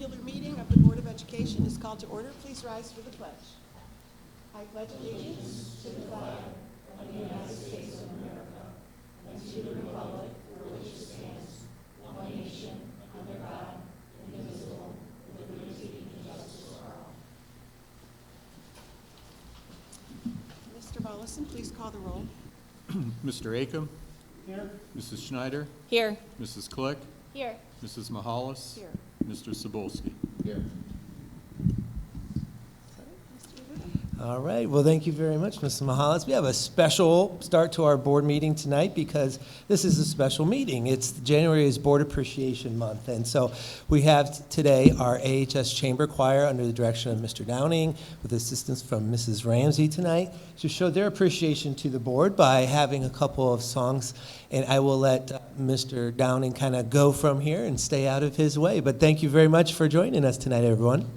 regular meeting of the Board of Education is called to order. Please rise for the pledge. I pledge allegiance to the flag of the United States of America and to the republic for which it stands, one nation, under God, indivisible, with liberty and justice for all. Mr. Volleson, please call the roll. Mr. Acom? Here. Mrs. Schneider? Here. Mrs. Click? Here. Mrs. Mahalis? Here. Mr. Cebulski? Here. Mr. All right. Well, thank you very much, Mrs. Mahalis. We have a special start to our board meeting tonight because this is a special meeting. It's January is Board Appreciation Month, and so we have today our AHS Chamber Choir under the direction of Mr. Downing with assistance from Mrs. Ramsey tonight to show their appreciation to the board by having a couple of songs. And I will let Mr. Downing kind of go from here and stay out of his way. But thank you very much for joining us tonight, everyone.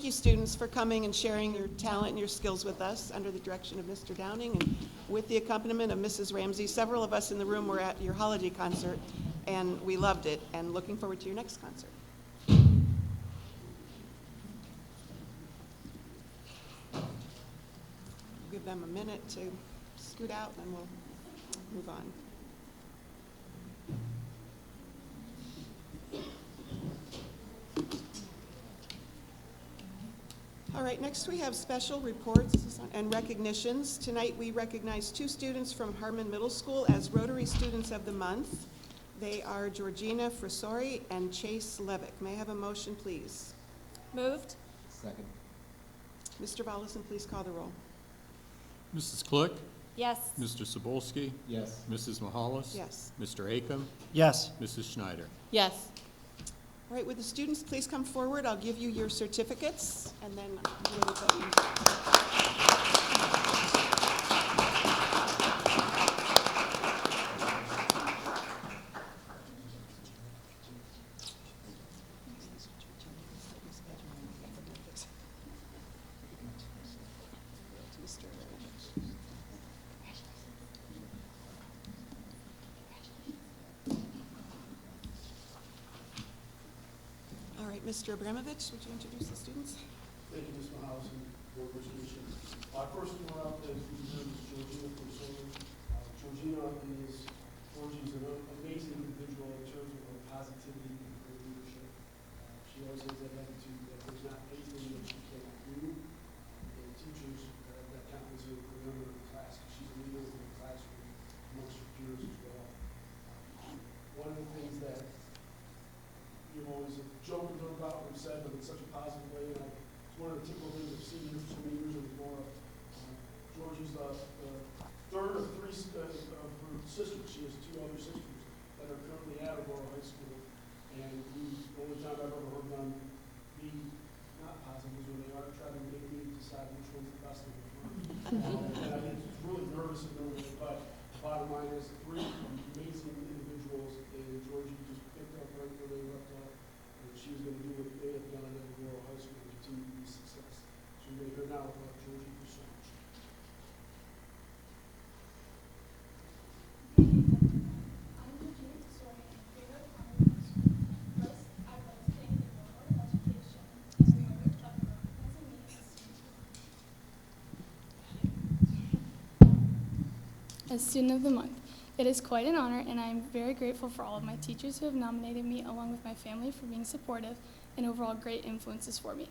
thank you, students, for coming and sharing your talent and your skills with us under the direction of Mr. Downing and with the accompaniment of Mrs. Ramsey. Several of us in the room were at your holiday concert, and we loved it, and looking forward to your next concert. Give them a minute to scoot out, and we'll move on. All right, next we have special reports and recognitions. Tonight we recognize 2 students from Harmon Middle School as Rotary Students of the Month. They are Georgina Frisori and Chase Levick. May I have a motion, please? Moved. Second. Mr. Volleson, please call the roll. Mrs. Click? Yes. Mr. Cebulski? Yes. Mrs. Mahalis? Yes. Mr. Akam? Yes. Mrs. Schneider? Yes. All right, would the students please come forward? I'll give you your certificates, and then we'll All right, Mr. Abramovich, would you introduce the students? Thank you, Ms. Mahalis and Board of Education. First one out, as we heard, is Georgina Frisori. Georgie's an amazing individual in terms of her positivity and her leadership. She always has that attitude that there's not anything that she cannot do. And teachers have that confidence in her in the class. She's a leader in the classroom amongst her peers as well. One of the things that you've always joked with her about, we've said, but in such a positive way, and it's one of the typical things I've seen in so many years of Laura. Georgie's the third of 3 of her sisters. She has 2 other sisters that are currently at Aurora High School, and the only time I've ever heard them be not positive is when they are trying to make me decide which one's the best of the 3. And I think it's really nervous and nervous, but bottom line is 3 amazing individuals, and Georgie just picked up right where they left off. She's going to do what they have done at Aurora High School and continue to be a success. So we're going to hear now about Georgie Frisori. I'm Georgina Frisori, and I'm here at Harmon Middle School. First, I'd like to thank the Board of Education and the Board of recognizing me as a student. As Student of the Month. It is quite an honor, and I am very grateful for all of my teachers who have nominated me, along with my family, for being supportive and overall great influences for me.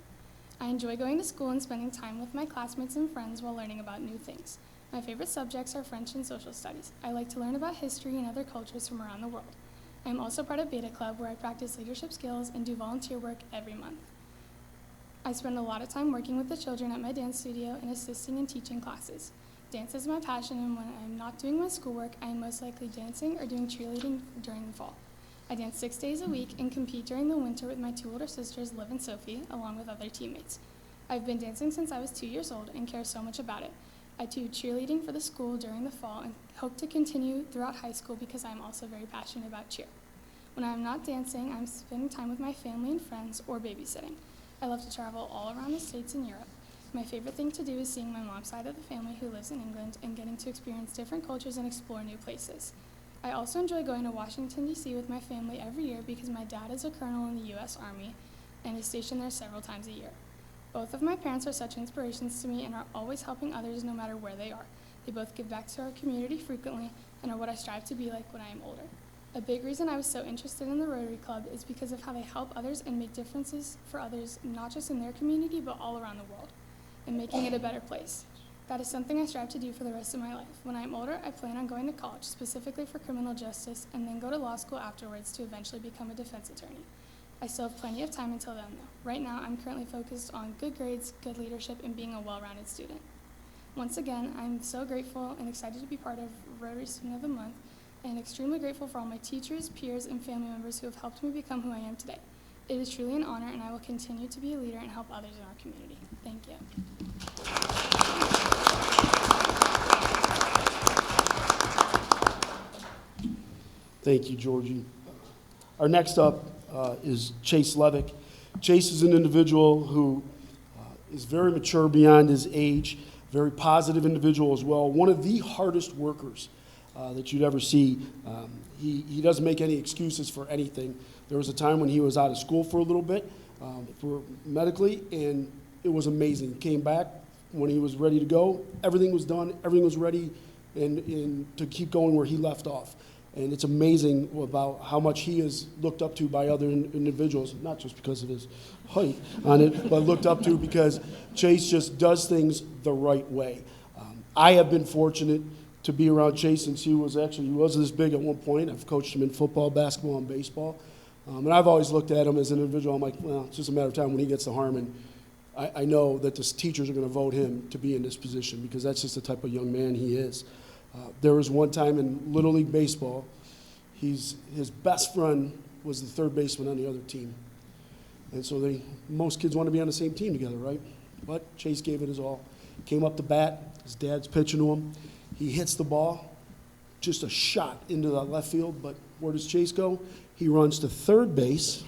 I enjoy going to school and spending time with my classmates and friends while learning about new things. My favorite subjects are French and social studies. I like to learn about history and other cultures from around the world. I am also part of Beta Club, where I practice leadership skills and do volunteer work every month. I spend a lot of time working with the children at my dance studio and assisting in teaching classes. Dance is my passion, and when I'm not doing my schoolwork, I am most likely dancing or doing cheerleading during the fall. I dance 6 days a week and compete during the winter with my 2 older sisters, Liv and Sophie, along with other teammates. I've been dancing since I was 2 years old and care so much about it. I do cheerleading for the school during the fall and hope to continue throughout high school because I'm also very passionate about cheer. When I'm not dancing, I'm spending time with my family and friends or babysitting. I love to travel all around the States and Europe. My favorite thing to do is seeing my mom's side of the family who lives in England and getting to experience different cultures and explore new places. I also enjoy going to Washington, D.C. with my family every year because my dad is a colonel in the U.S. Army and is stationed there several times a year. Both of my parents are such inspirations to me and are always helping others no matter where they are. They both give back to our community frequently and are what I strive to be like when I am older. A big reason I was so interested in the Rotary Club is because of how they help others and make differences for others, not just in their community, but all around the world, and making it a better place. That is something I strive to do for the rest of my life. When I'm older, I plan on going to college, specifically for criminal justice, and then go to law school afterwards to eventually become a defense attorney. I still have plenty of time until then, though. Right now, I'm currently focused on good grades, good leadership, and being a well-rounded student. Once again, I'm so grateful and excited to be part of Rotary Student of the Month, and extremely grateful for all my teachers, peers, and family members who have helped me become who I am today. It is truly an honor, and I will continue to be a leader and help others in our community. Thank you. Thank you, Georgie. Our next up is Chase Levick. Chase is an individual who is very mature beyond his age, very positive individual as well, one of the hardest workers that you'd ever see. He doesn't make any excuses for anything. There was a time when he was out of school for a little bit for medically, and it was amazing. He came back when he was ready to go. Everything was done. Everything was ready and to keep going where he left off. And it's amazing about how much he is looked up to by other individuals, not just because of his height on it, but looked up to because Chase just does things the right way. I have been fortunate to be around Chase since he was this big at one point. I've coached him in football, basketball, and baseball. And I've always looked at him as an individual. I'm like, well, it's just a matter of time when he gets to Harmon. I know that the teachers are going to vote him to be in this position because that's just the type of young man he is. There was one time in Little League Baseball, his best friend was the third baseman on the other team. And so most kids want to be on the same team together, right? But Chase gave it his all. Came up to bat, his dad's pitching to him. He hits the ball, just a shot into the left field, but where does Chase go? He runs to third base,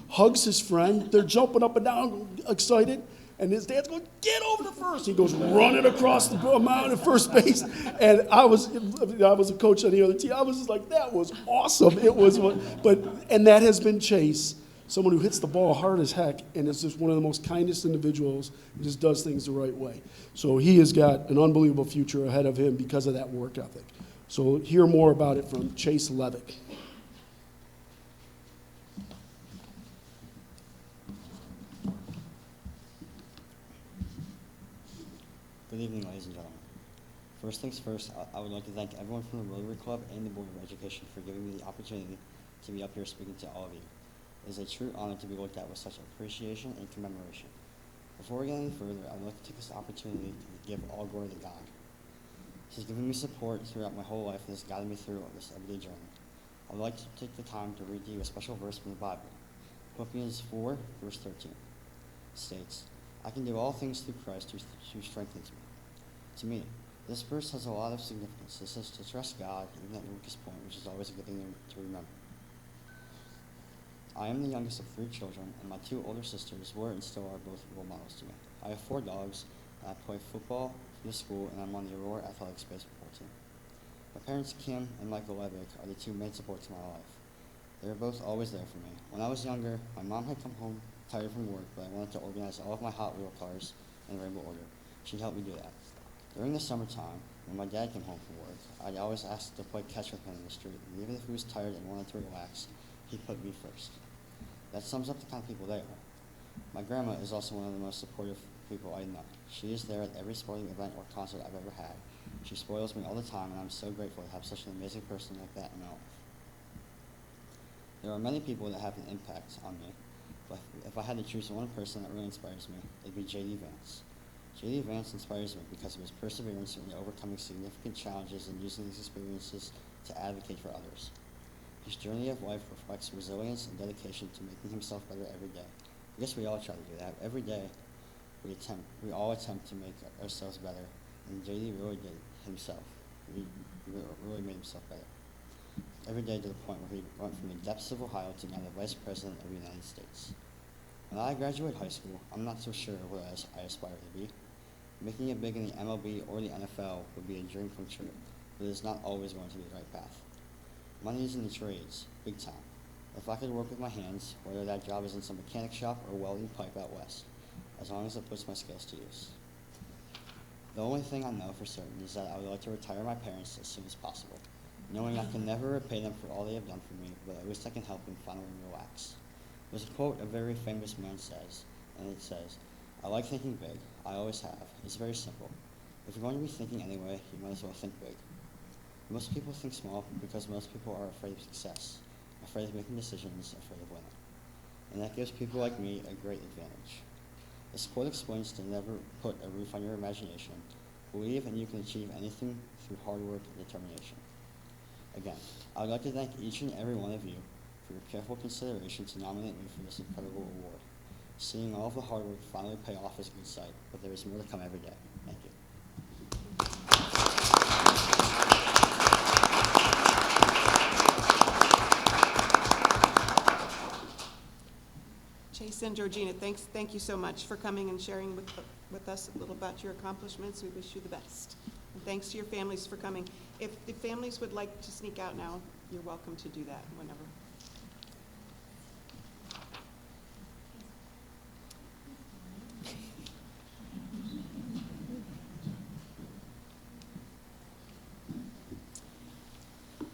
hugs his friend, they're jumping up and down, excited, and his dad's going, get over to first. He goes running across the mound at first base, and I was a coach on the other team. I was just like, that was awesome. It was, and that has been Chase, someone who hits the ball hard as heck, and is just one of the most kindest individuals, and just does things the right way. So he has got an unbelievable future ahead of him because of that work ethic. So hear more about it from Chase Levick. Good evening, ladies and gentlemen. First things first, I would like to thank everyone from the Rotary Club and the Board of Education for giving me the opportunity to be up here speaking to all of you. It is a true honor to be looked at with such appreciation and commemoration. Before we get any further, I would like to take this opportunity to give all glory to God. He has given me support throughout my whole life and has guided me through this everyday journey. I would like to take the time to read to you a special verse from the Bible. Philippians 4, verse 13 states, I can do all things through Christ who strengthens me. To me, this verse has a lot of significance. It says to trust God even at your weakest point, which is always a good thing to remember. I am the youngest of 3 children, and my 2 older sisters were and still are both role models to me. I have 4 dogs, and I play football for the school, and I'm on the Aurora Athletics baseball team. My parents, Kim and Michael Levick, are the 2 main supports in my life. They were both always there for me. When I was younger, my mom had come home tired from work, but I wanted to organize all of my Hot Wheel cars in rainbow order. She helped me do that. During the summertime, when my dad came home from work, I'd always ask to play catch with him in the street, and even if he was tired and wanted to relax, he put me first. That sums up the kind of people they are. My grandma is also one of the most supportive people I know. She is there at every sporting event or concert I've ever had. She spoils me all the time, and I'm so grateful to have such an amazing person like that in my life. There are many people that have an impact on me, but if I had to choose one person that really inspires me, it'd be J.D. Vance. J.D. Vance inspires me because of his perseverance in overcoming significant challenges and using these experiences to advocate for others. His journey of life reflects resilience and dedication to making himself better every day. I guess we all try to do that. Every day, we all attempt to make ourselves better, and J.D. really did himself. He really made himself better. Every day to the point where he went from the depths of Ohio to now the Vice President of the United States. When I graduate high school, I'm not so sure what I aspire to be. Making it big in the MLB or the NFL would be a dream come true, but it is not always going to be the right path. Money is in the trades, big time. If I could work with my hands, whether that job is in some mechanic shop or welding pipe out west, as long as it puts my skills to use. The only thing I know for certain is that I would like to retire my parents as soon as possible, knowing I can never repay them for all they have done for me, but at least I can help them finally relax. There's a quote a very famous man says, and it says, I like thinking big, I always have. It's very simple. If you're going to be thinking anyway, you might as well think big. Most people think small because most people are afraid of success, afraid of making decisions, afraid of winning. And that gives people like me a great advantage. This quote explains to never put a roof on your imagination. Believe and you can achieve anything through hard work and determination. Again, I would like to thank each and every one of you for your careful consideration to nominate me for this incredible award. Seeing all of the hard work finally pay off is a good sight, but there is more to come every day. Thank you. Chase and Georgina, thank you so much for coming and sharing with us a little about your accomplishments. We wish you the best. And thanks to your families for coming. If the families would like to sneak out now, you're welcome to do that whenever.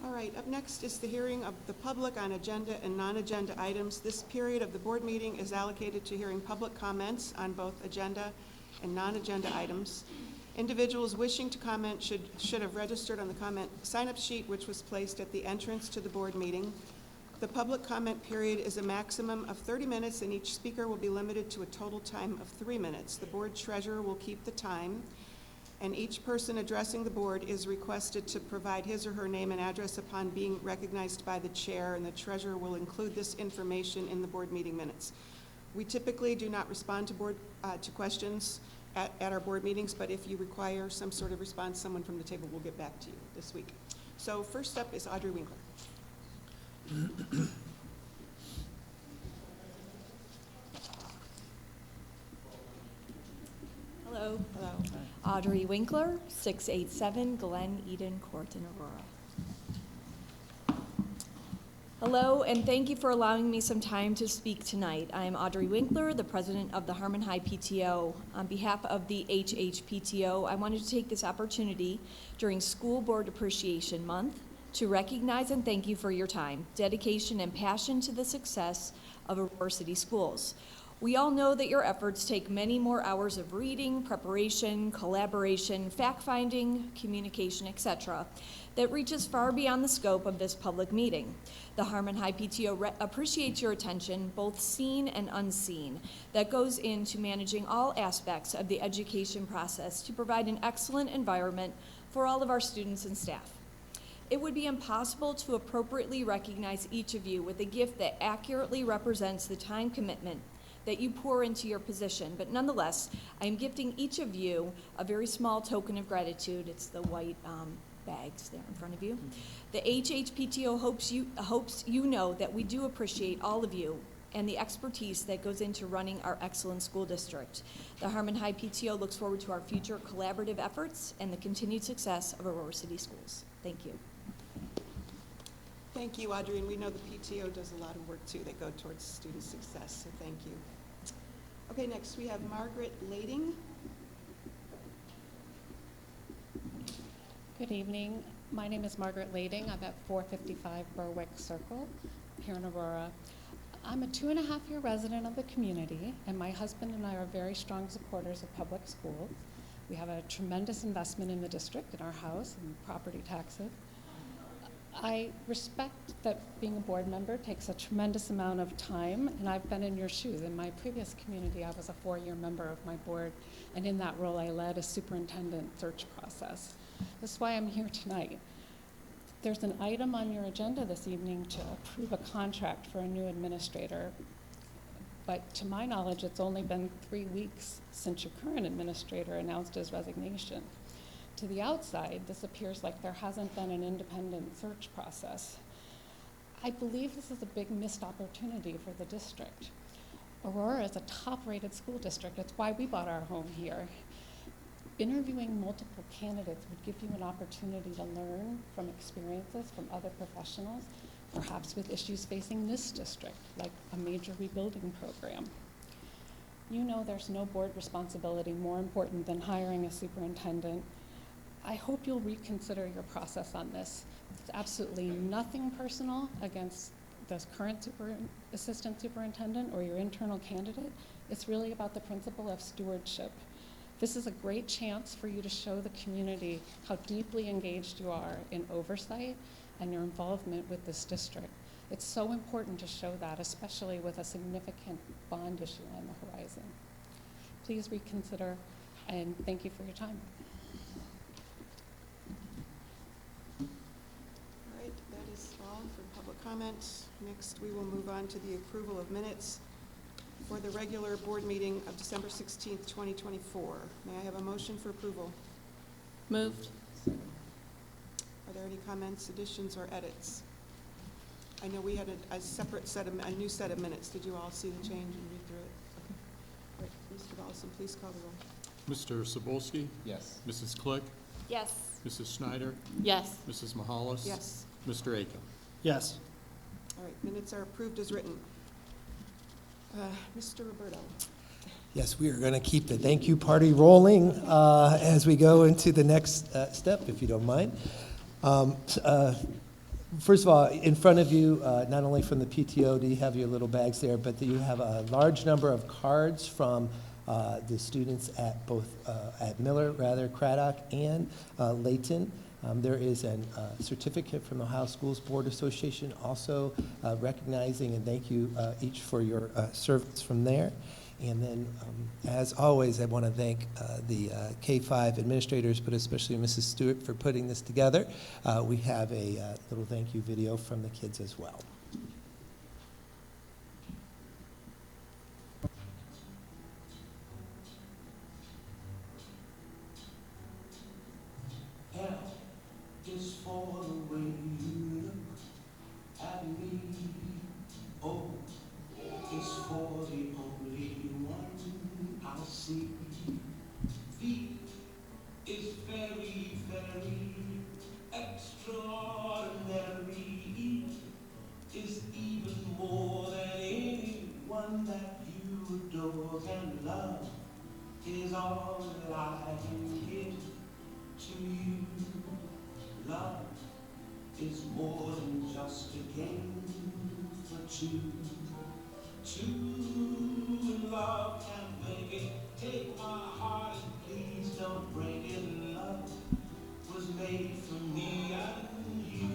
All right, up next is the hearing of the public on agenda and non-agenda items. This period of the board meeting is allocated to hearing public comments on both agenda and non-agenda items. Individuals wishing to comment should have registered on the comment sign-up sheet, which was placed at the entrance to the board meeting. The public comment period is a maximum of 30 minutes, and each speaker will be limited to a total time of 3 minutes. The board treasurer will keep the time, and each person addressing the board is requested to provide his or her name and address upon being recognized by the chair, and the treasurer will include this information in the board meeting minutes. We typically do not respond to questions at our board meetings, but if you require some sort of response, someone from the table will get back to you this week. So first up is Audrey Winkler. Hello. Hello. Audrey Winkler, 687 Glen Eden Court in Aurora. Hello, and thank you for allowing me some time to speak tonight. I am Audrey Winkler, the president of the Harmon High PTO. On behalf of the HHPTO, I wanted to take this opportunity during School Board Appreciation Month to recognize and thank you for your time, dedication, and passion to the success of Aurora City Schools. We all know that your efforts take many more hours of reading, preparation, collaboration, fact-finding, communication, etc., that reaches far beyond the scope of this public meeting. The Harmon High PTO appreciates your attention, both seen and unseen, that goes into managing all aspects of the education process to provide an excellent environment for all of our students and staff. It would be impossible to appropriately recognize each of you with a gift that accurately represents the time commitment that you pour into your position, but nonetheless, I am gifting each of you a very small token of gratitude. It's the white bags there in front of you. The HHPTO hopes you know that we do appreciate all of you and the expertise that goes into running our excellent school district. The Harmon High PTO looks forward to our future collaborative efforts and the continued success of Aurora City Schools. Thank you. Thank you, Audrey, and we know the PTO does a lot of work too that go towards student success, so thank you. Okay, next we have Margaret Lading. Good evening. My name is Margaret Lading. I'm at 455 Berwick Circle here in Aurora. I'm a 2.5-year resident of the community, and my husband and I are very strong supporters of public schools. We have a tremendous investment in the district, in our house, and property taxes. I respect that being a board member takes a tremendous amount of time, and I've been in your shoes. In my previous community, I was a 4-year member of my board, and in that role, I led a superintendent search process. That's why I'm here tonight. There's an item on your agenda this evening to approve a contract for a new administrator, but to my knowledge, it's only been 3 weeks since your current administrator announced his resignation. To the outside, this appears like there hasn't been an independent search process. I believe this is a big missed opportunity for the district. Aurora is a top-rated school district. That's why we bought our home here. Interviewing multiple candidates would give you an opportunity to learn from experiences from other professionals, perhaps with issues facing this district, like a major rebuilding program. You know there's no board responsibility more important than hiring a superintendent. I hope you'll reconsider your process on this. It's absolutely nothing personal against the current assistant superintendent or your internal candidate. It's really about the principle of stewardship. This is a great chance for you to show the community how deeply engaged you are in oversight and your involvement with this district. It's so important to show that, especially with a significant bond issue on the horizon. Please reconsider, and thank you for your time. All right, that is all for public comments. Next, we will move on to the approval of minutes for the regular board meeting of December 16th, 2024. May I have a motion for approval? Moved. Are there any comments, additions, or edits? I know we had a separate set of, a new set of minutes. Did you all see the change and read through it? Okay. All right, Mr. Volleson, please call the roll. Mr. Sobolski? Yes. Mrs. Click? Yes. Mrs. Schneider? Yes. Mrs. Mahalis? Yes. Mr. Aiken? Yes. All right, minutes are approved as written. Mr. Roberto. Yes, we are going to keep the thank you party rolling as we go into the next step, if you don't mind. First of all, in front of you, not only from the PTO do you have your little bags there, but you have a large number of cards from the students at both, at Miller, Craddock, and Layton. There is a certificate from the Ohio Schools Board Association also recognizing and thank you each for your service from there. And then, as always, I want to thank the K-5 administrators, but especially Mrs. Stewart for putting this together. We have a little thank you video from the kids as well. Just for the way you look at me. Oh, it's for the only one I'll see. V is very, very extraordinary. E is even more than anyone that you adore, and love is all that I can give to you. Love is more than just a game for two. Two in love can make it. Take my heart and please don't break it. Love was made for me and you.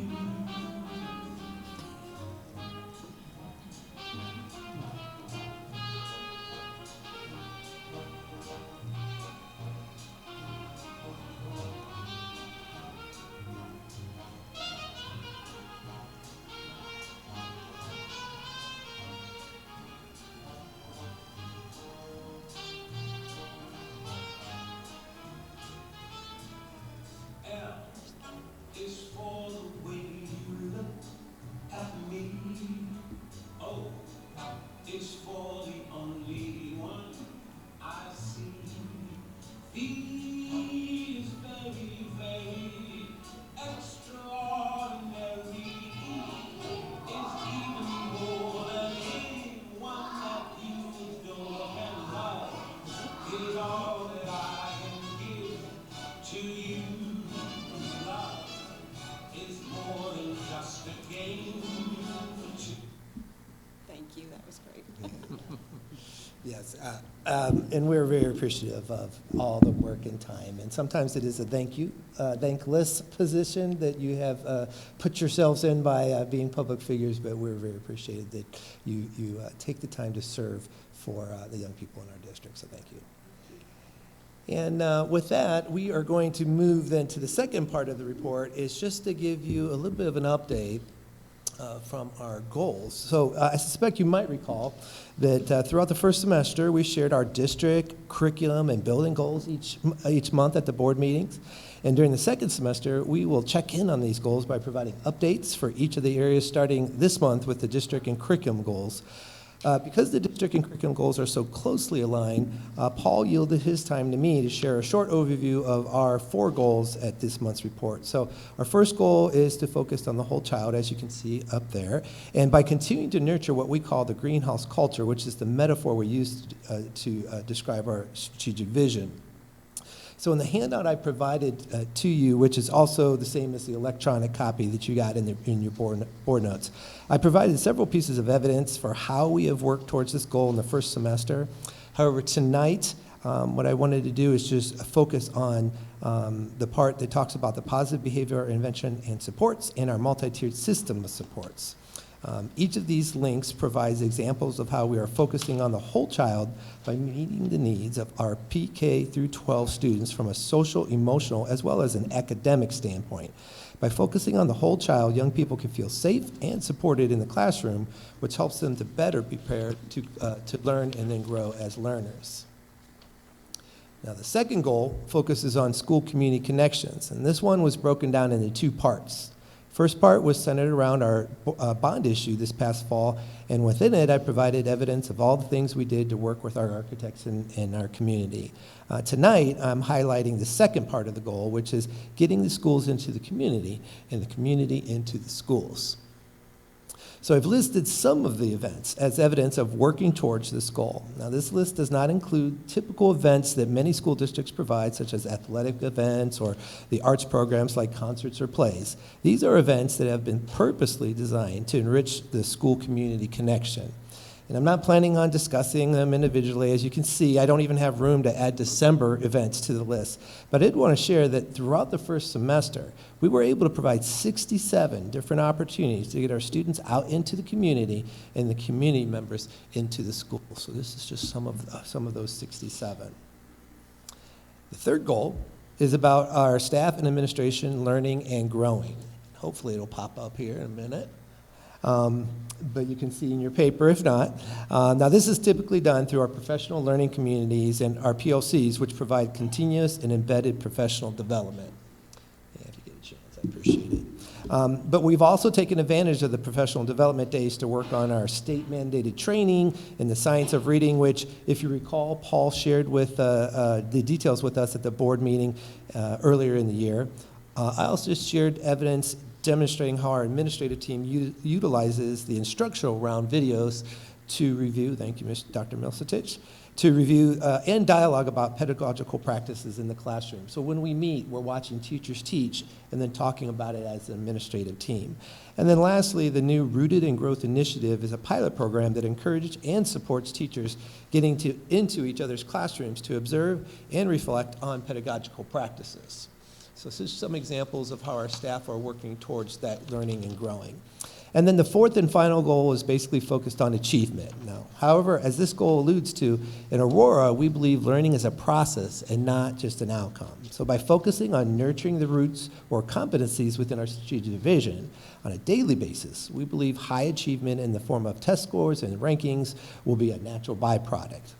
Is for the way you look at me. Oh, it's for the only one I see. V is very, very extraordinary. It's even more than anyone that you adore, and love is all that I can give to you. Is more than just a game for two. Thank you, that was great. Yes, and we're very appreciative of all the work and time. And sometimes it is a thankless position that you have put yourselves in by being public figures, but we're very appreciative that you take the time to serve for the young people in our district, so thank you. And with that, we are going to move then to the second part of the report, is just to give you a little bit of an update from our goals. So I suspect you might recall that throughout the first semester, we shared our district curriculum and building goals each month at the board meetings. And during the second semester, we will check in on these goals by providing updates for each of the areas starting this month with the district and curriculum goals. Because the district and curriculum goals are so closely aligned, Paul yielded his time to me to share a short overview of our 4 goals at this month's report. So our first goal is to focus on the whole child, as you can see up there, and by continuing to nurture what we call the greenhouse culture, which is the metaphor we use to describe our strategic vision. So in the handout I provided to you, which is also the same as the electronic copy that you got in your board notes, I provided several pieces of evidence for how we have worked towards this goal in the first semester. However, tonight, what I wanted to do is just focus on the part that talks about the positive behavior intervention and supports and our multi-tiered system of supports. Each of these links provides examples of how we are focusing on the whole child by meeting the needs of our PK through 12 students from a social, emotional, as well as an academic standpoint. By focusing on the whole child, young people can feel safe and supported in the classroom, which helps them to better prepare to learn and then grow as learners. Now, the second goal focuses on school community connections, and this one was broken down into 2 parts. First part was centered around our bond issue this past fall, and within it, I provided evidence of all the things we did to work with our architects in our community. Tonight, I'm highlighting the second part of the goal, which is getting the schools into the community and the community into the schools. So I've listed some of the events as evidence of working towards this goal. Now, this list does not include typical events that many school districts provide, such as athletic events or the arts programs like concerts or plays. These are events that have been purposely designed to enrich the school community connection. And I'm not planning on discussing them individually. As you can see, I don't even have room to add December events to the list. But I did want to share that throughout the first semester, we were able to provide 67 different opportunities to get our students out into the community and the community members into the school. So this is just some of those 67. The third goal is about our staff and administration learning and growing. Hopefully it'll pop up here in a minute. But you can see in your paper if not. Now this is typically done through our professional learning communities and our PLCs, which provide continuous and embedded professional development. Yeah, if you get a chance, I appreciate it. But we've also taken advantage of the professional development days to work on our state mandated training in the science of reading, which, if you recall, Paul shared with the details with us at the board meeting earlier in the year. I also shared evidence demonstrating how our administrative team utilizes the instructional round videos to review, thank you, Dr. Milsatich, to review and dialogue about pedagogical practices in the classroom. So when we meet, we're watching teachers teach and then talking about it as an administrative team. And then lastly, the new Rooted in Growth initiative is a pilot program that encourages and supports teachers getting into each other's classrooms to observe and reflect on pedagogical practices. So this is some examples of how our staff are working towards that learning and growing. And then the fourth and final goal is basically focused on achievement. Now, however, as this goal alludes to, in Aurora, we believe learning is a process and not just an outcome. So by focusing on nurturing the roots or competencies within our strategic vision on a daily basis, we believe high achievement in the form of test scores and rankings will be a natural byproduct.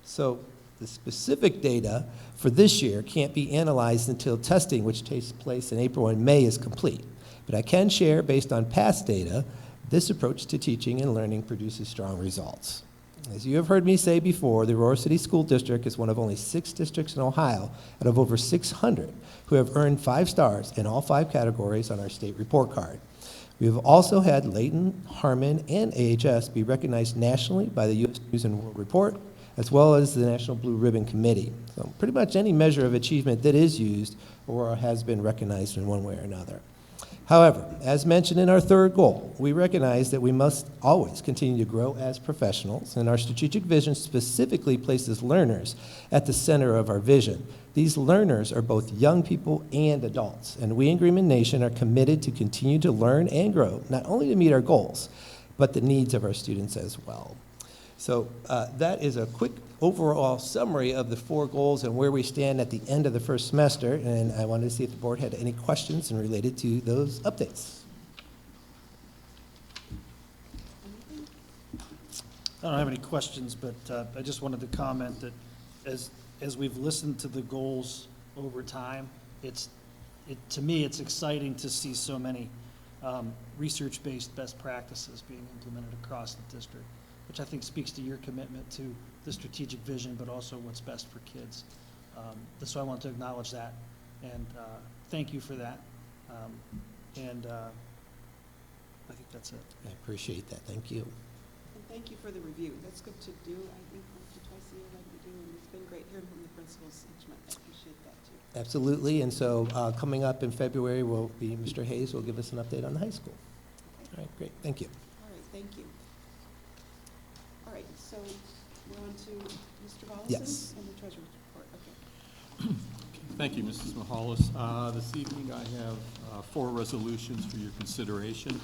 So the specific data for this year can't be analyzed until testing, which takes place in April and May, is complete. But I can share, based on past data, this approach to teaching and learning produces strong results. As you have heard me say before, the Aurora City School District is one of only 6 districts in Ohio out of over 600 who have earned 5 stars in all 5 categories on our state report card. We have also had Layton, Harmon, and AHS be recognized nationally by the U.S. News and World Report, as well as the National Blue Ribbon Committee. So pretty much any measure of achievement that is used or has been recognized in one way or another. However, as mentioned in our third goal, we recognize that we must always continue to grow as professionals, and our strategic vision specifically places learners at the center of our vision. These learners are both young people and adults, and we in Greenman Nation are committed to continue to learn and grow, not only to meet our goals, but the needs of our students as well. So that is a quick overall summary of the 4 goals and where we stand at the end of the first semester, and I wanted to see if the board had any questions and related to those updates. I don't have any questions, but I just wanted to comment that as we've listened to the goals over time, to me it's exciting to see so many research-based best practices being implemented across the district, which I think speaks to your commitment to the strategic vision, but also what's best for kids. So I want to acknowledge that, and thank you for that. I think that's it. I appreciate that. Thank you. And thank you for the review. That's good to do, I think, once or twice a year like we do, and it's been great hearing from the principals each month. I appreciate that, too. Absolutely, and so coming up in February will be Mr. Hayes will give us an update on the high school. All right, great. Thank you. All right, thank you. All right, so we're on to Mr. Volleson? Yes. And the treasurer's report, okay. Thank you, Mrs. Mahalis. This evening I have 4 resolutions for your consideration,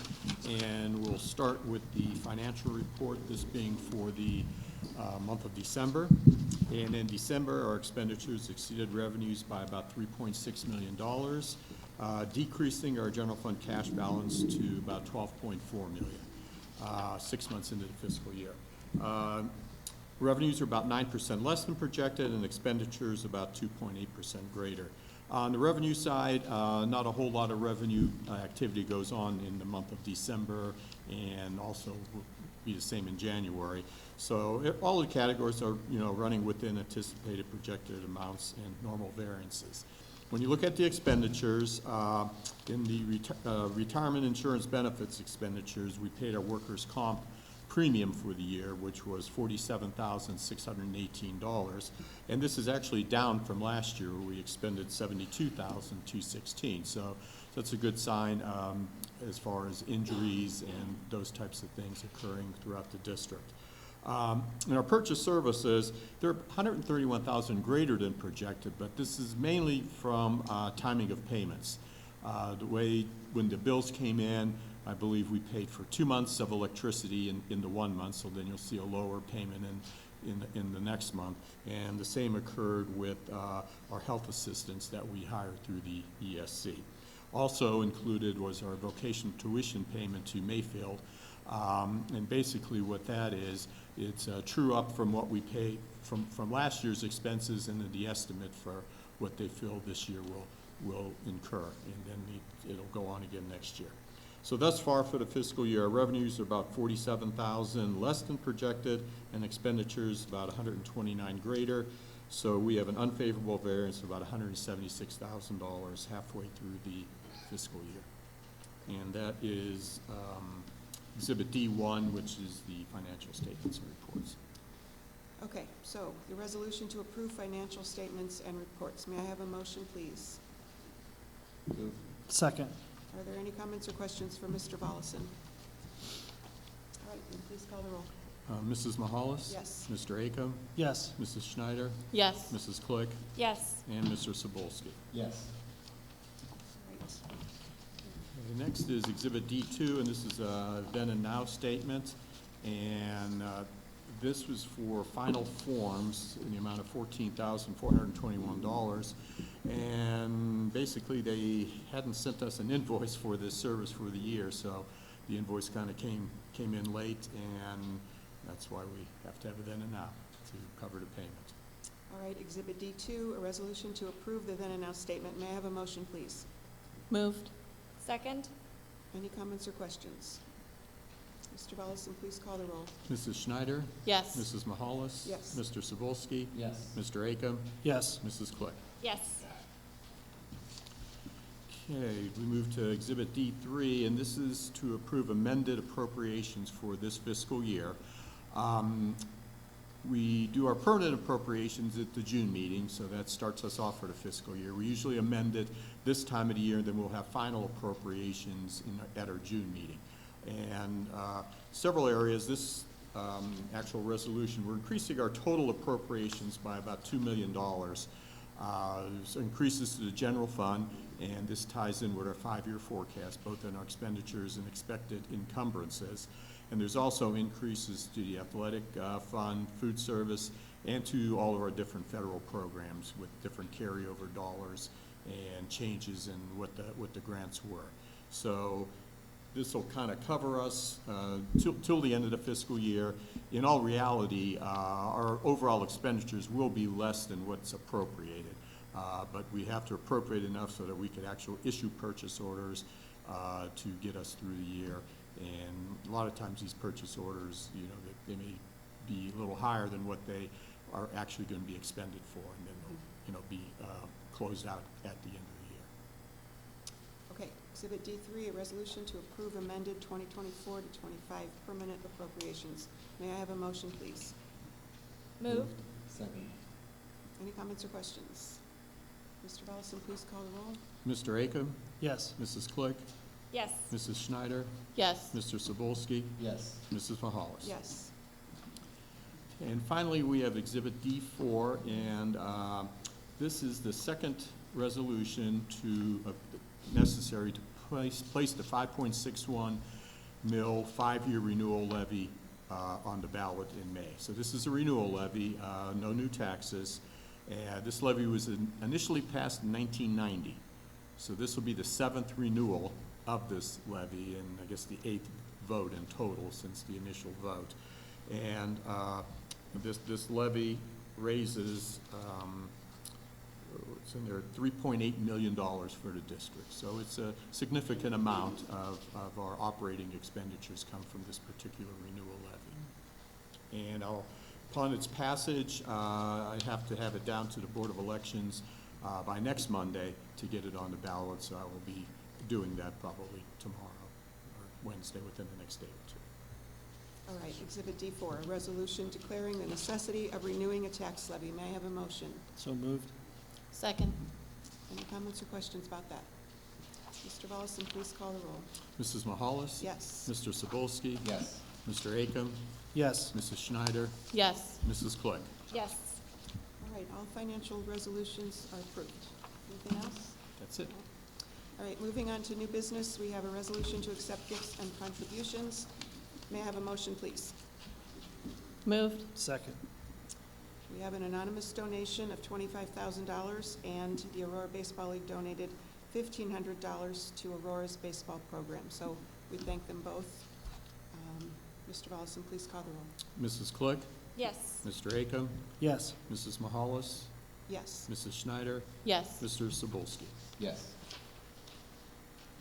and we'll start with the financial report, this being for the month of December. And in December, our expenditures exceeded revenues by about $3.6 million, decreasing our general fund cash balance to about $12.4 million, 6 months into the fiscal year. Revenues are about 9% less than projected, and expenditures about 2.8% greater. On the revenue side, not a whole lot of revenue activity goes on in the month of December, and also will be the same in January. So all the categories are, running within anticipated projected amounts and normal variances. When you look at the expenditures, in the retirement insurance benefits expenditures, we paid our workers' comp premium for the year, which was $47,618. And this is actually down from last year, where we expended $72,216. So that's a good sign as far as injuries and those types of things occurring throughout the district. In our purchase services, they're $131,000 greater than projected, but this is mainly from timing of payments. The way, when the bills came in, I believe we paid for 2 months of electricity in the 1 month, so then you'll see a lower payment in the next month. And the same occurred with our health assistants that we hired through the ESC. Also included was our vocational tuition payment to Mayfield. And basically what that is, it's a true up from what we paid from last year's expenses, and then the estimate for what they feel this year will incur, and then it'll go on again next year. So thus far for the fiscal year, our revenues are about $47,000 less than projected, and expenditures about $129 greater. So we have an unfavorable variance of about $176,000 halfway through the fiscal year. And that is Exhibit D1, which is the financial statements and reports. Okay, so the resolution to approve financial statements and reports. May I have a motion, please? Second. Are there any comments or questions for Mr. Volleson? All right, then please call the roll. Mrs. Mahalis? Yes. Mr. Acom? Yes. Mrs. Schneider? Yes. Mrs. Click? Yes. And Mr. Cebulski? Yes. Right. The next is Exhibit D2, and this is a then and now statement. And this was for final forms in the amount of $14,421. And basically, they hadn't sent us an invoice for this service for the year, so the invoice kind of came in late, and that's why we have to have it then and now to cover the payment. All right, Exhibit D2, a resolution to approve the then and now statement. May I have a motion, please? Moved. Second? Any comments or questions? Mr. Volleson, please call the roll. Mrs. Schneider? Yes. Mrs. Mahalis? Yes. Mr. Cebulski? Yes. Mr. Acom? Yes. Mrs. Click? Yes. Okay, we move to Exhibit D3, and this is to approve amended appropriations for this fiscal year. We do our permanent appropriations at the June meeting, so that starts us off for the fiscal year. We usually amend it this time of the year, and then we'll have final appropriations at our June meeting. And several areas, this actual resolution, we're increasing our total appropriations by about $2 million. There's increases to the general fund, and this ties in with our 5-year forecast, both in our expenditures and expected encumbrances. And there's also increases to the athletic fund, food service, and to all of our different federal programs with different carryover dollars and changes in what the grants were. So this will kind of cover us till the end of the fiscal year. In all reality, our overall expenditures will be less than what's appropriated. But we have to appropriate enough so that we could actually issue purchase orders to get us through the year. And a lot of times these purchase orders, they may be a little higher than what they are actually going to be expended for, and then they'll, be closed out at the end of the year. Okay, Exhibit D3, a resolution to approve amended 2024 to 25 permanent appropriations. May I have a motion, please? Moved. Second. Any comments or questions? Mr. Volleson, please call the roll. Mr. Acom? Yes. Mrs. Click? Yes. Mrs. Schneider? Yes. Mr. Cebulski? Yes. Mrs. Mahalis? Yes. And finally, we have Exhibit D4, and this is the second resolution necessary to place the 5.61 mil 5-year renewal levy on the ballot in May. So this is a renewal levy, no new taxes. This levy was initially passed in 1990. So this will be the 7th renewal of this levy, and I guess the 8th vote in total since the initial vote. And this levy raises it's in there, $3.8 million for the district. So it's a significant amount of our operating expenditures come from this particular renewal levy. And upon its passage, I have to have it down to the Board of Elections by next Monday to get it on the ballot, so I will be doing that probably tomorrow or Wednesday, within the next day or two. All right, Exhibit D4, a resolution declaring the necessity of renewing a tax levy. May I have a motion? So moved. Second. Any comments or questions about that? Mr. Volleson, please call the roll. Mrs. Mahalis? Yes. Mr. Cebulski? Yes. Mr. Akam? Yes. Mrs. Schneider? Yes. Mrs. Click? Yes. All right, all financial resolutions are approved. Anything else? That's it. All right, moving on to new business, we have a resolution to accept gifts and contributions. May I have a motion, please? Moved. Second. We have an anonymous donation of $25,000, and the Aurora Baseball League donated $1,500 to Aurora's baseball program. So we thank them both. Mr. Volleson, please call the roll. Mrs. Click? Yes. Mr. Akam? Yes. Mrs. Mahalis? Yes. Mrs. Schneider? Yes. Mr. Cebulski? Yes.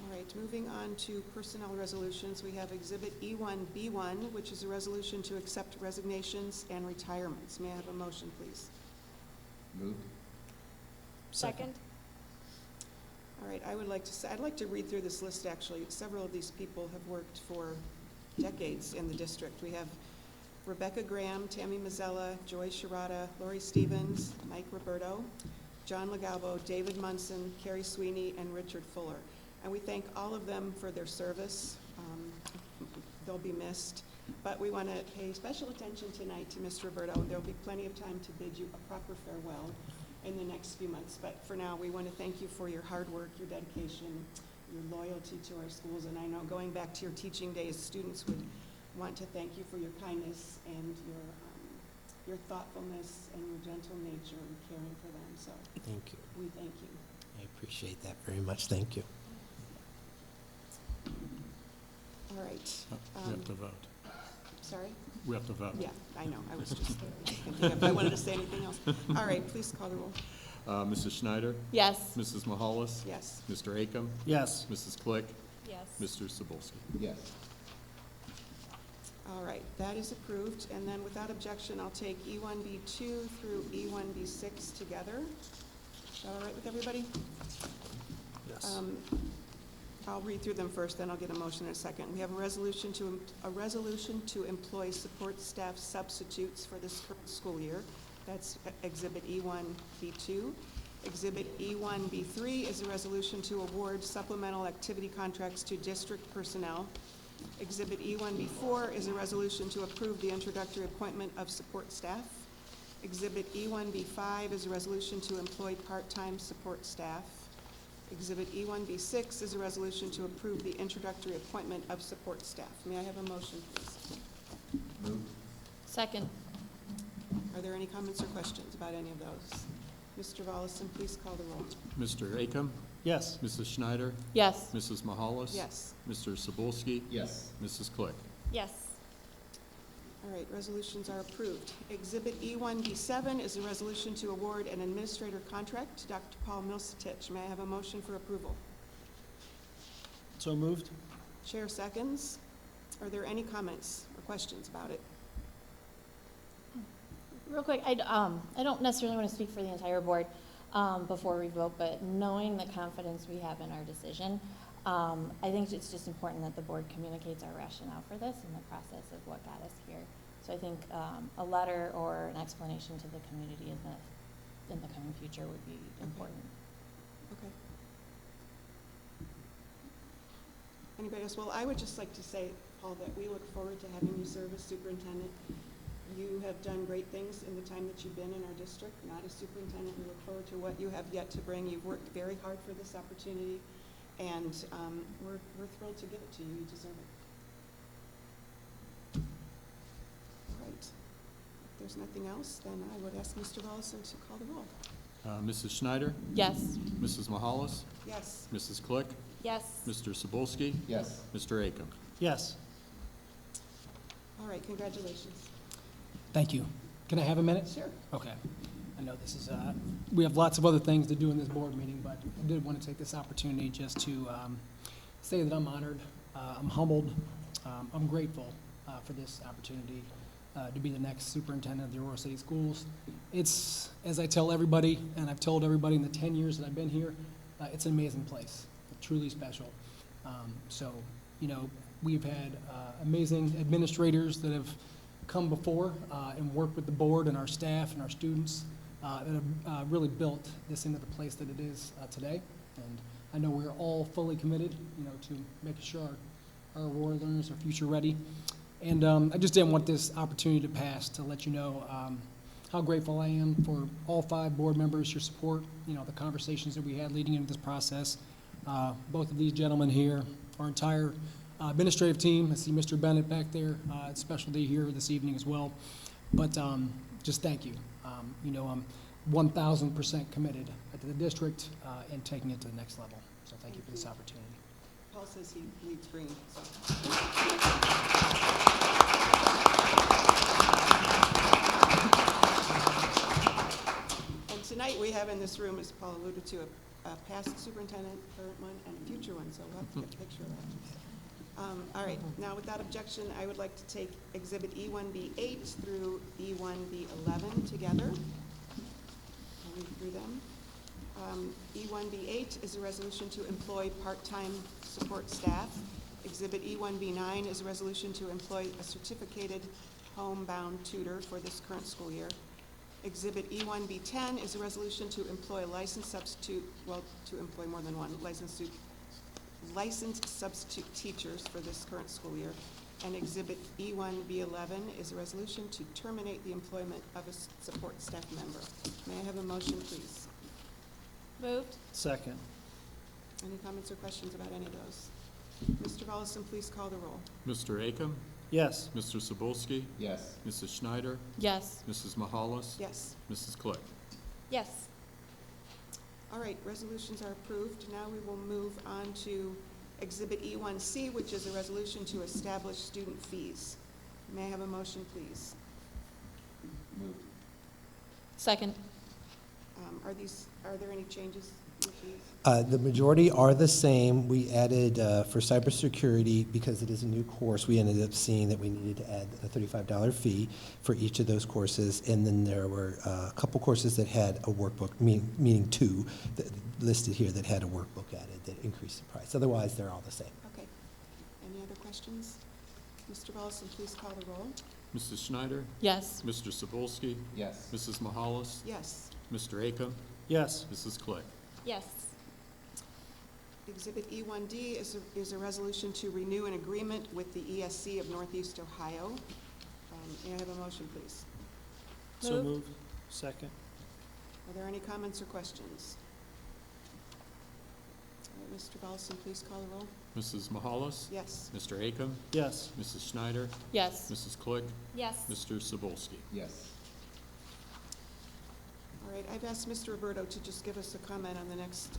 All right, moving on to personnel resolutions, we have Exhibit E1B1, which is a resolution to accept resignations and retirements. May I have a motion, please? Moved. Second. All right, I would like to say, I'd like to read through this list, actually. Several of these people have worked for decades in the district. We have Rebecca Graham, Tammy Mazzella, Joy Sharada, Lori Stevens, Mike Roberto, John Legalbo, David Munson, Carrie Sweeney, and Richard Fuller. And we thank all of them for their service. They'll be missed. But we want to pay special attention tonight to Mr. Roberto. There'll be plenty of time to bid you a proper farewell in the next few months. But for now, we want to thank you for your hard work, your dedication, your loyalty to our schools. And I know going back to your teaching days, students would want to thank you for your kindness and your thoughtfulness and your gentle nature and caring for them. So Thank you. we thank you. I appreciate that very much. Thank you. All right. We have to vote. Sorry? We have to vote. Yeah, I know. I was just thinking if I wanted to say anything else. All right, please call the roll. Mrs. Schneider? Yes. Mrs. Mahalis? Yes. Mr. Akam? Yes. Mrs. Click? Yes. Mr. Cebulski? Yes. All right, that is approved. And then without objection, I'll take E1B2 through E1B6 together. Is that all right with everybody? Yes. I'll read through them first, then I'll get a motion in a second. We have a resolution to employ support staff substitutes for this current school year. That's Exhibit E1B2. Exhibit E1B3 is a resolution to award supplemental activity contracts to district personnel. Exhibit E1B4 is a resolution to approve the introductory appointment of support staff. Exhibit E1B5 is a resolution to employ part-time support staff. Exhibit E1B6 is a resolution to approve the introductory appointment of support staff. May I have a motion, please? Moved. Second. Are there any comments or questions about any of those? Mr. Volleson, please call the roll. Mr. Akam? Yes. Mrs. Schneider? Yes. Mrs. Mahalis? Yes. Mr. Cebulski? Yes. Mrs. Click? Yes. All right, resolutions are approved. Exhibit E1B7 is a resolution to award an administrator contract to Dr. Paul Milsatich. May I have a motion for approval? So moved. Chair seconds. Are there any comments or questions about it? Real quick, I don't necessarily want to speak for the entire board before we vote, but knowing the confidence we have in our decision, I think it's just important that the board communicates our rationale for this and the process of what got us here. So I think a letter or an explanation to the community in the coming future would be important. Okay. Anybody else? Well, I would just like to say, Paul, that we look forward to having you serve as superintendent. You have done great things in the time that you've been in our district, not as superintendent. We look forward to what you have yet to bring. You've worked very hard for this opportunity, and we're thrilled to give it to you. You deserve it. All right. If there's nothing else, then I would ask Mr. Volleson to call the roll. Mrs. Schneider? Yes. Mrs. Mahalis? Yes. Mrs. Click? Yes. Mr. Cebulski? Yes. Mr. Akam? Yes. All right. Congratulations. Thank you. Can I have a minute? Sure. Okay. I know this is, we have lots of other things to do in this board meeting, but I did want to take this opportunity just to say that I'm honored, I'm humbled, I'm grateful for this opportunity to be the next superintendent of the Aurora City Schools. It's, as I tell everybody, and I've told everybody in the 10 years that I've been here, it's an amazing place, truly special. So, you know, we've had amazing administrators that have come before and worked with the board and our staff and our students that have really built this into the place that it is today. And I know we're all fully committed, you know, to making sure our Aurora learners are future ready. And I just didn't want this opportunity to pass to let you know how grateful I am for all 5 board members, your support, you know, the conversations that we had leading into this process. Both of these gentlemen here, our entire administrative team. I see Mr. Bennett back there. It's a special day here this evening as well. But just thank you. You know, I'm 1,000% committed to the district and taking it to the next level. So thank you for this opportunity. Paul says he leads green. So. And tonight we have in this room, as Paul alluded to, a past superintendent, current one, and a future one. So we'll have to get a picture of that. All right, now without objection, I would like to take Exhibit E1B8 through E1B11 together. I'll read through them. E1B8 is a resolution to employ part-time support staff. Exhibit E1B9 is a resolution to employ a certificated homebound tutor for this current school year. Exhibit E1B10 is a resolution to employ licensed substitute, well, to employ more than one licensed substitute teachers for this current school year. And Exhibit E1B11 is a resolution to terminate the employment of a support staff member. May I have a motion, please? Moved. Second. Any comments or questions about any of those? Mr. Volleson, please call the roll. Mr. Acom? Yes. Mr. Cebulski? Yes. Mrs. Schneider? Yes. Mrs. Mahalis? Yes. Mrs. Click? Yes. All right, resolutions are approved. Now we will move on to Exhibit E1C, which is a resolution to establish student fees. May I have a motion, please? Moved. Second. Are there any changes in fees? The majority are the same. We added, for cybersecurity, because it is a new course, we ended up seeing that we needed to add a $35 fee for each of those courses. And then there were a couple courses that had a workbook, meaning 2 that listed here that had a workbook added that increased the price. Otherwise, they're all the same. Okay. Any other questions? Mr. Volleson, please call the roll. Mrs. Schneider? Yes. Mr. Cebulski? Yes. Mrs. Mahalis? Yes. Mr. Acom? Yes. Mrs. Click? Yes. Exhibit E1D is a resolution to renew an agreement with the ESC of Northeast Ohio. May I have a motion, please? So Moved. moved. Second. Are there any comments or questions? All right, Mr. Volleson, please call the roll. Mrs. Mahalis? Yes. Mr. Acom? Yes. Mrs. Schneider? Yes. Mrs. Click? Yes. Mr. Cebulski? Yes. All right, I've asked Mr. Roberto to just give us a comment on the next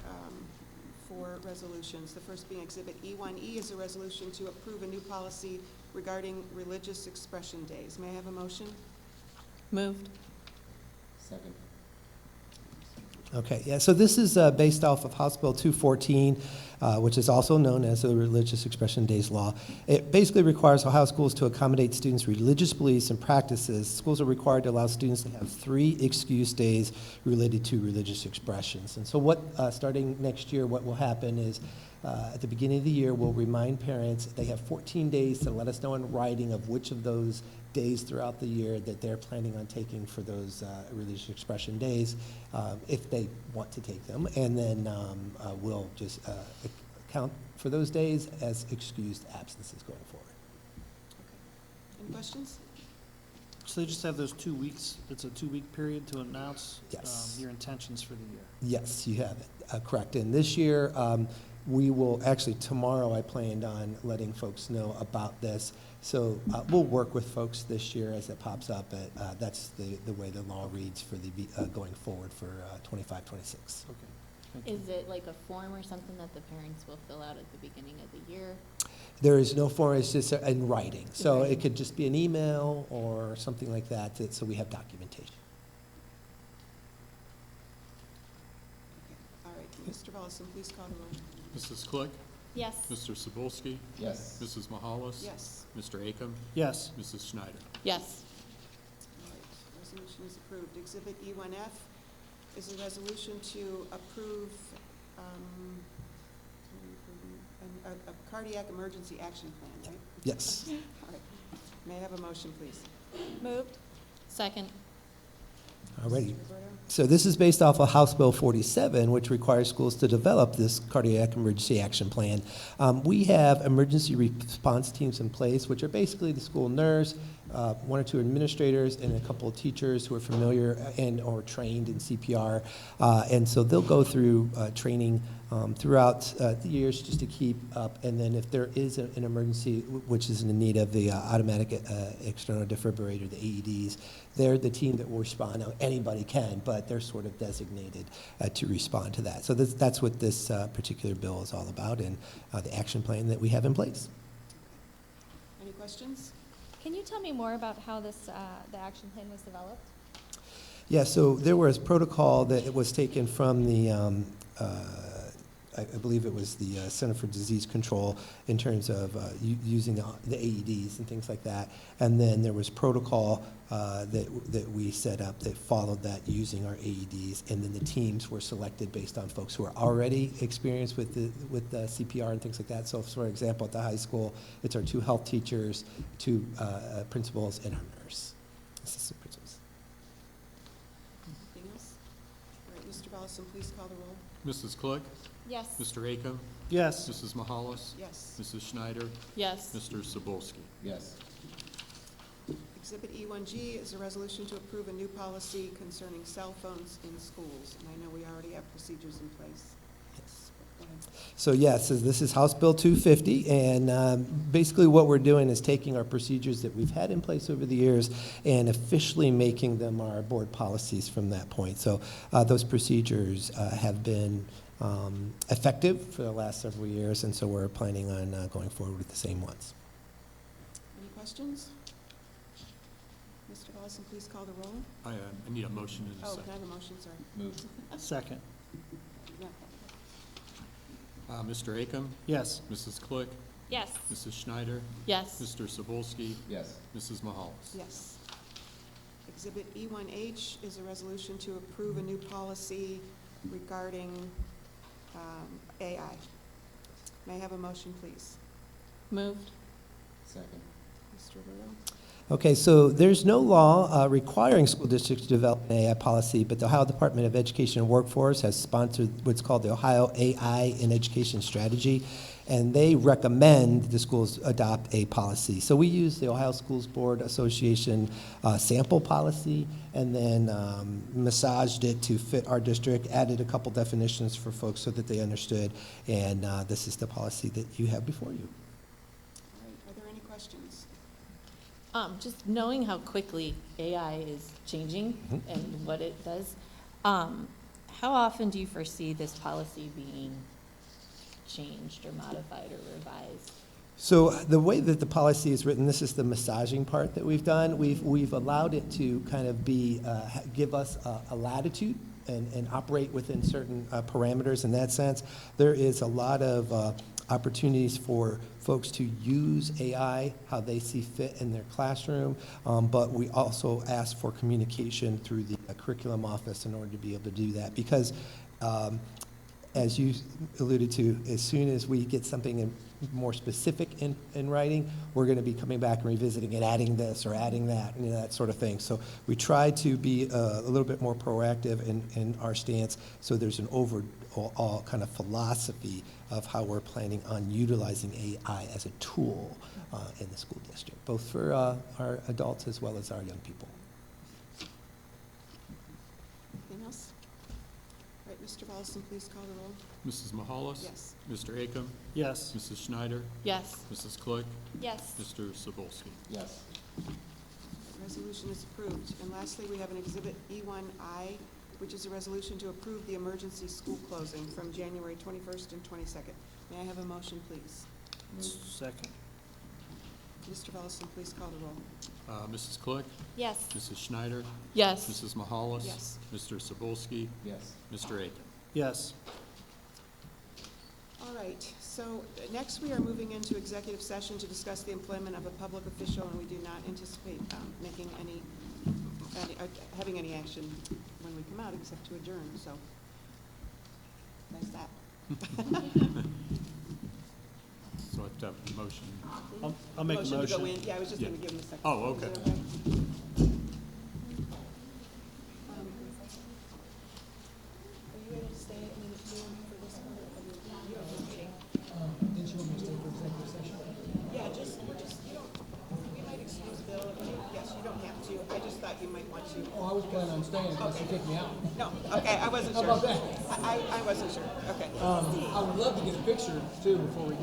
4 resolutions. The first being Exhibit E1E is a resolution to approve a new policy regarding religious expression days. May I have a motion? Moved. Second. Okay, yeah, so this is based off of House Bill 214, which is also known as the Religious Expression Days Law. It basically requires Ohio schools to accommodate students' religious beliefs and practices. Schools are required to allow students to have 3 excuse days related to religious expressions. And so what, starting next year, what will happen is at the beginning of the year, we'll remind parents they have 14 days to let us know in writing of which of those days throughout the year that they're planning on taking for those religious expression days, if they want to take them. And then we'll just account for those days as excused absences going forward. Any questions? So they just have those 2 weeks, it's a 2-week period to announce Yes. your intentions for the year. Yes, you have it, correct. And this year, we will, actually tomorrow I planned on letting folks know about this. So we'll work with folks this year as it pops up. That's the way the law reads for the going forward for 25, 26. Okay. Thank you. Is it like a form or something that the parents will fill out at the beginning of the year? There is no form, it's just in writing. So Right. it could just be an email or something like that, so we have documentation. Okay. Any other questions? Is it like a form or something that the parents will fill out at the beginning of the year? There is no form, it's just in writing. So it could just be an email or something like that so we have documentation. Mr. Volleson, please call the roll. Mrs. Click? Yes. Mr. Sabulski? Yes. Mrs. Mahalis? Yes. Mr. Akam? Yes. Mrs. Schneider? Yes. All right, resolution is approved. Exhibit E1F is a resolution to approve a cardiac emergency action plan, right? Yes. All right. May I have a motion, please? Moved. Second. All righty. Mr. Roberto? So this is based off of House Bill 47, which requires schools to develop this cardiac emergency action plan. We have emergency response teams in place, which are basically the school nurse, one or two administrators, and a couple of teachers who are familiar and or trained in CPR. And so they'll go through training throughout the years just to keep up. And then if there is an emergency, which is in need of the automatic external defibrillator, the AEDs, they're the team that will respond. Now, anybody can, but they're sort of designated to respond to that. So that's what this particular bill is all about, and the action plan that we have in place. Any questions? Can you tell me more about how this, the action plan was developed? Yeah, so there was protocol that was taken from the, I believe it was the Center for Disease Control in terms of using the AEDs and things like that. And then there was protocol that we set up that followed that using our AEDs. And then the teams were selected based on folks who are already experienced with the CPR and things like that. So for example, at the high school, it's our 2 health teachers, 2 principals, and our nurse, assistant principals. Anything else? All right, Mr. Volleson, please call the roll. Mrs. Click? Yes. Mr. Akam? Yes. Mrs. Mahalis? Yes. Mrs. Schneider? Yes. Mr. Sabulski? Yes. Exhibit E1G is a resolution to approve a new policy concerning cell phones in schools. And I know we already have procedures in place. Yes. Go ahead. So yes, this is House Bill 250, and basically what we're doing is taking our procedures that we've had in place over the years and officially making them our board policies from that point. So those procedures have been effective for the last several years, and so we're planning on going forward with the same ones. Any questions? Mr. Volleson, please call the roll. I need a motion and a Oh, second. can I have a motion, sorry? Moved. Second. No. Mr. Akam? Yes. Mrs. Click? Yes. Mrs. Schneider? Yes. Mr. Sabulski? Yes. Mrs. Mahalis? Yes. Exhibit E1H is a resolution to approve a new policy regarding AI. May I have a motion, please? Moved. Second. Mr. Roberto? Okay, so there's no law requiring school districts to develop an AI policy, but the Ohio Department of Education and Workforce has sponsored what's called the Ohio AI in Education Strategy, and they recommend the schools adopt a policy. So we use the Ohio Schools Board Association sample policy, and then massaged it to fit our district, added a couple definitions for folks so that they understood, and this is the policy that you have before you. All right, are there any questions? Just knowing how quickly AI is changing and what it does, how often do you foresee this policy being changed or modified or revised? So the way that the policy is written, this is the massaging part that we've done. We've allowed it to kind of be, give us a latitude and operate within certain parameters in that sense. There is a lot of opportunities for folks to use AI how they see fit in their classroom, but we also ask for communication through the curriculum office in order to be able to do that, because as you alluded to, as soon as we get something more specific in writing, we're going to be coming back and revisiting and adding this or adding that, you know, that sort of thing. So we try to be a little bit more proactive in our stance, so there's an overall kind of philosophy of how we're planning on utilizing AI as a tool in the school district, both for our adults as well as our young people. Anything else? All right, Mr. Volleson, please call the roll. Mrs. Mahalis? Yes. Mr. Akam? Yes. Mrs. Schneider? Yes. Mrs. Click? Yes. Mr. Sabulski? Yes. Resolution is approved. And lastly, we have an Exhibit E1I, which is a resolution to approve the emergency school closing from January 21st and 22nd. May I have a motion, please? Second. Mr. Volleson, please call the roll. Mrs. Click? Yes. Mrs. Schneider? Yes. Mrs. Mahalis? Yes. Mr. Sabulski? Yes. Mr. Akam? Yes. All right, so next we are moving into executive session to discuss the employment of a public official, and we do not anticipate making having any action when we come out except to adjourn, so that's that. So I have to have a motion. I'll make a To go motion. in, yeah, I was just Yeah. gonna give him a second. Oh, Is it okay. Are you able to stay a minute more for this one? You have this meeting. Didn't you want me to stay for executive session? Yeah, you don't, we might excuse Bill. Yes, you don't have to. I just thought you might want to. Oh, I was planning on staying, unless you kick me out. No, okay, I wasn't How sure. about that? I wasn't sure, okay. I would love to get a picture too before we